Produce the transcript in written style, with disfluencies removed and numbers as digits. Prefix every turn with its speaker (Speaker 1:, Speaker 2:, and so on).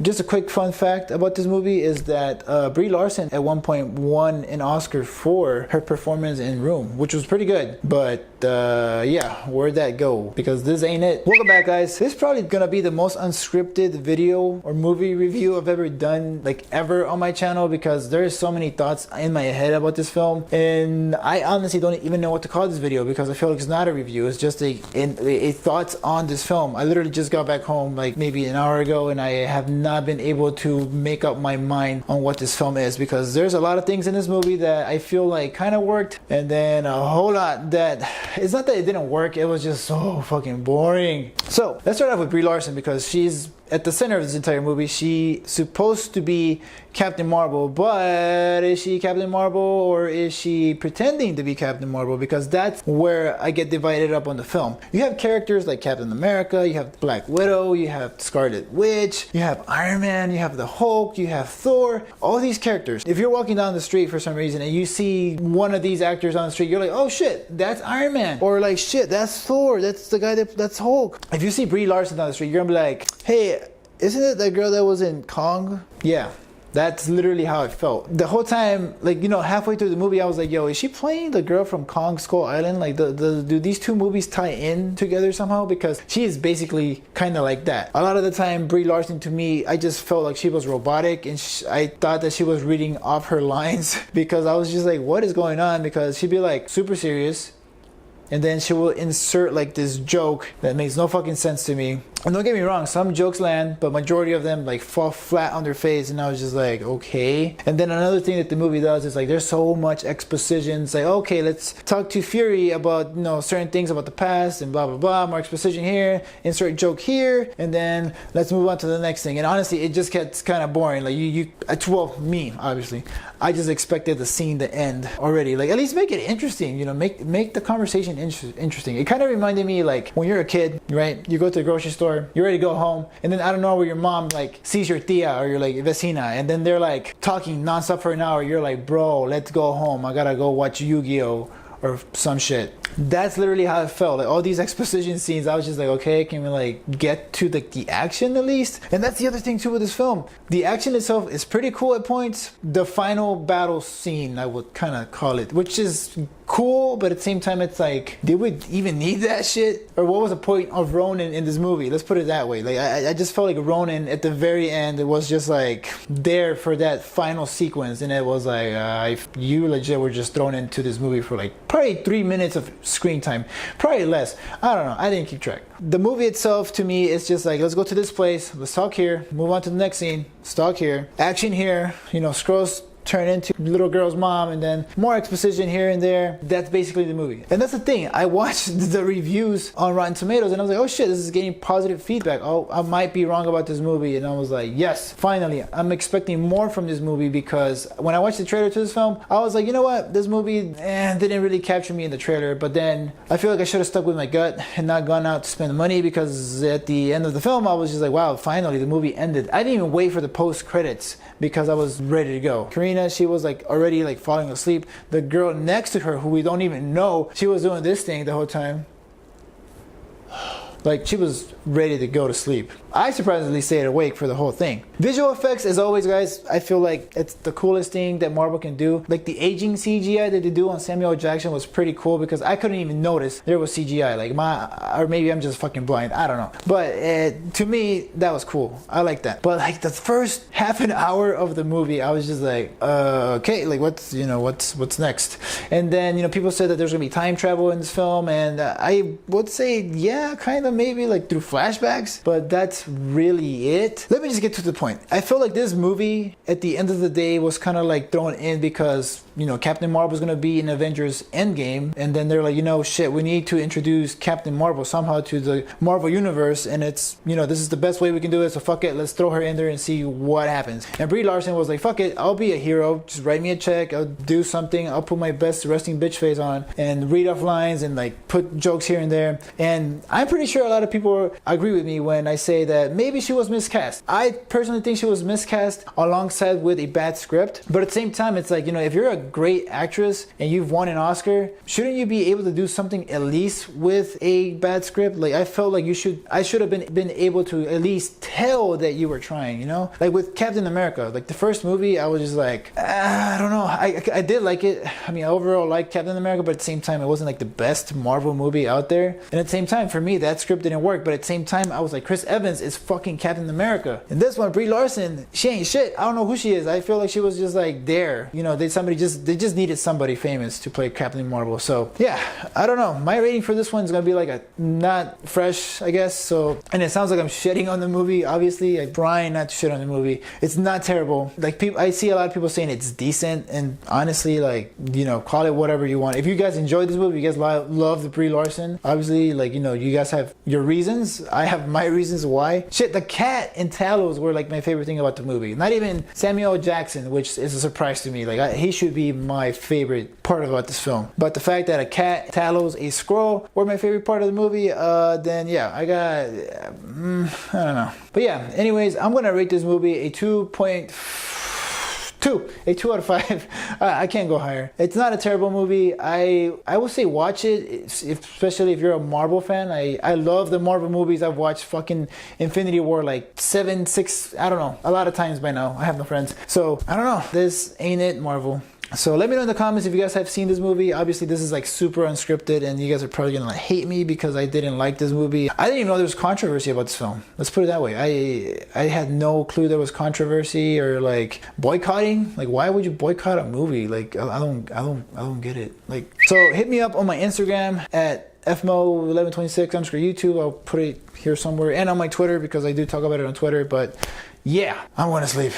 Speaker 1: Just a quick fun fact about this movie is that Brie Larson at one point won an Oscar for her performance in Room, which was pretty good. But yeah, where'd that go? Because this ain't it. Welcome back, guys. This is probably gonna be the most unscripted video or movie review I've ever done, like ever on my channel, because there's so many thoughts in my head about this film, and I honestly don't even know what to call this video because I feel like it's not a review. It's just a thoughts on this film. I literally just got back home like maybe an hour ago, and I have not been able to make up my mind on what this film is, because there's a lot of things in this movie that I feel like kind of worked, and then a whole lot that it's not that it didn't work, it was just so fucking boring. So let's start off with Brie Larson, because she's at the center of this entire movie. She's supposed to be Captain Marvel, but is she Captain Marvel or is she pretending to be Captain Marvel? Because that's where I get divided up on the film. You have characters like Captain America, you have Black Widow, you have Scarlet Witch, you have Iron Man, you have the Hulk, you have Thor, all these characters. If you're walking down the street for some reason and you see one of these actors on the street, you're like, oh shit, that's Iron Man. Or like, shit, that's Thor, that's the guy that's Hulk. If you see Brie Larson on the street, you're gonna be like, hey, isn't it that girl that was in Kong? Yeah, that's literally how it felt. The whole time, like, you know, halfway through the movie, I was like, yo, is she playing the girl from Kong Skull Island? Like, do these two movies tie in together somehow? Because she is basically kind of like that. A lot of the time, Brie Larson, to me, I just felt like she was robotic, and I thought that she was reading off her lines because I was just like, what is going on? Because she'd be like super serious, and then she will insert like this joke that makes no fucking sense to me. And don't get me wrong, some jokes land, but majority of them like fall flat on their face, and I was just like, okay. And then another thing that the movie does is like there's so much exposition. It's like, okay, let's talk to Fury about, you know, certain things about the past and blah blah blah, more exposition here, insert joke here, and then let's move on to the next thing. And honestly, it just gets kind of boring. Like well, me obviously, I just expected the scene to end already. Like, at least make it interesting, you know, make the conversation interesting. It kind of reminded me like when you're a kid, right? You go to the grocery store, you're ready to go home, and then I don't know where your mom like sees your tia or your like vecina, and then they're like talking nonstop for an hour. You're like, bro, let's go home. I gotta go watch Yu-Gi-Oh or some shit. That's literally how it felt. Like all these exposition scenes, I was just like, okay, can we like get to the action at least? And that's the other thing too with this film. The action itself is pretty cool at points. The final battle scene, I would kind of call it, which is cool, but at the same time, it's like, did we even need that shit? Or what was the point of Ronan in this movie? Let's put it that way. Like I just felt like Ronan at the very end, it was just like there for that final sequence, and it was like, you legit were just thrown into this movie for like probably 3 minutes of screen time, probably less. I don't know, I didn't keep track. The movie itself to me is just like, let's go to this place, let's talk here, move on to the next scene, let's talk here, action here, you know, scrolls turn into little girl's mom, and then more exposition here and there. That's basically the movie. And that's the thing, I watched the reviews on Rotten Tomatoes and I was like, oh shit, this is getting positive feedback. Oh, I might be wrong about this movie. And I was like, yes, finally, I'm expecting more from this movie, because when I watched the trailer to this film, I was like, you know what, this movie didn't really capture me in the trailer. But then I feel like I should have stuck with my gut and not gone out to spend the money, because at the end of the film I was just like, wow, finally the movie ended. I didn't even wait for the post credits because I was ready to go. She was like already like falling asleep. The girl next to her, who we don't even know, she was doing this thing the whole time. Like, she was ready to go to sleep. I surprisingly stayed awake for the whole thing. Visual effects, as always, guys, I feel like it's the coolest thing that Marvel can do. Like, the aging CGI that they do on Samuel L. Jackson was pretty cool, because I couldn't even notice there was CGI. Like, or maybe I'm just fucking blind. I don't know. But to me, that was cool. I like that. But like the first half an hour of the movie, I was just like, okay, like what's next? And then, you know, people said that there's gonna be time travel in this film, and I would say, yeah, kind of, maybe like through flashbacks, but that's really it. Let me just get to the point. I feel like this movie at the end of the day was kind of like thrown in because, you know, Captain Marvel's gonna be in Avengers Endgame, and then they're like, you know, shit, we need to introduce Captain Marvel somehow to the Marvel universe, and it's, you know, this is the best way we can do it, so fuck it, let's throw her in there and see what happens. And Brie Larson was like, fuck it, I'll be a hero, just write me a check, I'll do something, I'll put my best resting bitch face on and read off lines and like put jokes here and there. And I'm pretty sure a lot of people agree with me when I say that maybe she was miscast. I personally think she was miscast alongside with a bad script. But at the same time, it's like, you know, if you're a great actress and you've won an Oscar, shouldn't you be able to do something at least with a bad script? Like, I felt like I should have been able to at least tell that you were trying, you know? Like with Captain America, like the first movie, I was just like, I don't know. I did like it. I mean, I overall liked Captain America, but at the same time, it wasn't like the best Marvel movie out there. And at the same time, for me, that script didn't work. But at the same time, I was like, Chris Evans is fucking Captain America. And this one, Brie Larson, she ain't shit. I don't know who she is. I feel like she was just like there. You know, they just needed somebody famous to play Captain Marvel. So yeah, I don't know. My rating for this one is gonna be like a not fresh, I guess. So, and it sounds like I'm shitting on the movie. Obviously, I'm trying not to shit on the movie. It's not terrible. Like I see a lot of people saying it's decent, and honestly, like, you know, call it whatever you want. If you guys enjoyed this movie, you guys love the Brie Larson, obviously, like, you know, you guys have your reasons. I have my reasons why. Shit, the cat and Talos were like my favorite thing about the movie. Not even Samuel L. Jackson, which is a surprise to me. Like, he should be my favorite part about this film. But the fact that a cat, Talos, a scroll were my favorite part of the movie, then yeah, I don't know. But yeah, anyways, I'm gonna rate this movie a 2.2, a 2 out of 5. I can't go higher. It's not a terrible movie. I would say watch it, especially if you're a Marvel fan. I love the Marvel movies. I've watched fucking Infinity War like 7, 6, I don't know, a lot of times by now. I have no friends. So I don't know. This ain't it, Marvel. So let me know in the comments if you guys have seen this movie. Obviously, this is like super unscripted, and you guys are probably gonna like hate me because I didn't like this movie. I didn't even know there was controversy about this film. Let's put it that way. I had no clue there was controversy or like boycotting. Like, why would you boycott a movie? Like, I don't get it. Like, so hit me up on my Instagram at fmo1126_YouTube. I'll put it here somewhere, and on my Twitter because I do talk about it on Twitter. But yeah, I'm gonna sleep.